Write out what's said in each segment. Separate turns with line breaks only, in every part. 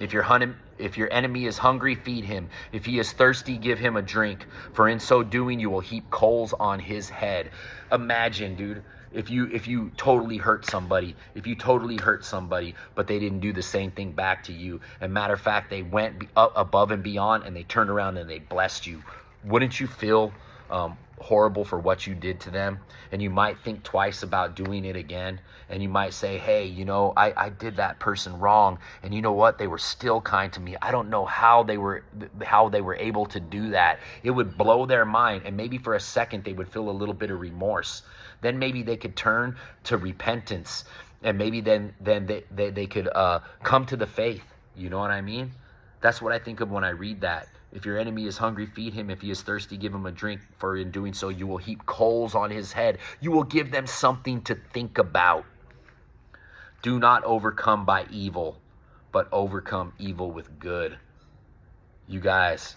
If your enemy is hungry, feed him. If he is thirsty, give him a drink. For in so doing, you will heap coals on his head. Imagine, dude, if you totally hurt somebody, but they didn't do the same thing back to you. And matter of fact, they went above and beyond, and they turned around and they blessed you. Wouldn't you feel horrible for what you did to them? And you might think twice about doing it again. And you might say, hey, I did that person wrong, and you know what, they were still kind to me. I don't know how they were able to do that. It would blow their mind, and maybe for a second they would feel a little bit of remorse. Then maybe they could turn to repentance, and maybe then they could come to the faith. You know what I mean? That's what I think of when I read that. If your enemy is hungry, feed him. If he is thirsty, give him a drink. For in doing so, you will heap coals on his head. You will give them something to think about. Do not overcome by evil, but overcome evil with good. You guys,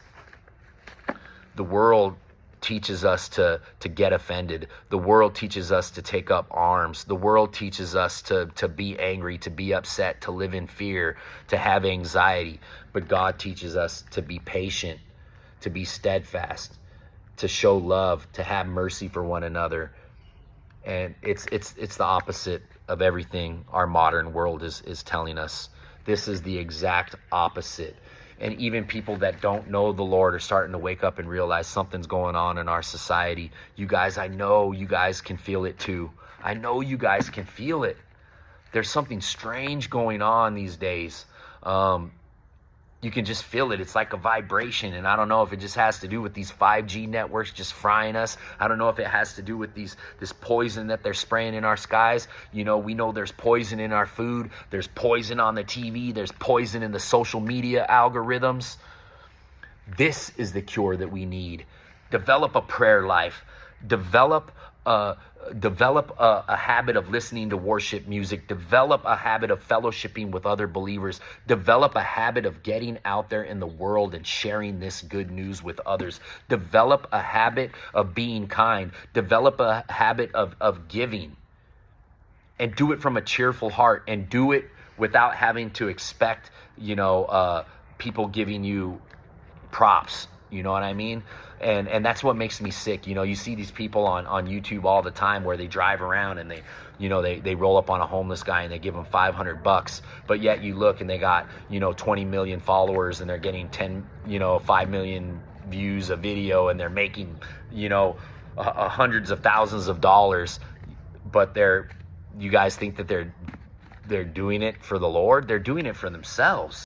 the world teaches us to get offended. The world teaches us to take up arms. The world teaches us to be angry, to be upset, to live in fear, to have anxiety. But God teaches us to be patient, to be steadfast, to show love, to have mercy for one another. And it's the opposite of everything our modern world is telling us. This is the exact opposite. And even people that don't know the Lord are starting to wake up and realize something's going on in our society. You guys, I know you guys can feel it too. I know you guys can feel it. There's something strange going on these days. You can just feel it. It's like a vibration. And I don't know if it just has to do with these 5G networks just frying us. I don't know if it has to do with this poison that they're spraying in our skies. We know there's poison in our food. There's poison on the TV. There's poison in the social media algorithms. This is the cure that we need. Develop a prayer life. Develop a habit of listening to worship music. Develop a habit of fellowshipping with other believers. Develop a habit of getting out there in the world and sharing this good news with others. Develop a habit of being kind. Develop a habit of giving. And do it from a cheerful heart. And do it without having to expect, people giving you props. You know what I mean? And that's what makes me sick. You see these people on YouTube all the time where they drive around and they roll up on a homeless guy and they give him $500, but yet you look and they got 20 million followers and they're getting 5 million views a video, and they're making hundreds of thousands of dollars, but you guys think that they're doing it for the Lord? They're doing it for themselves.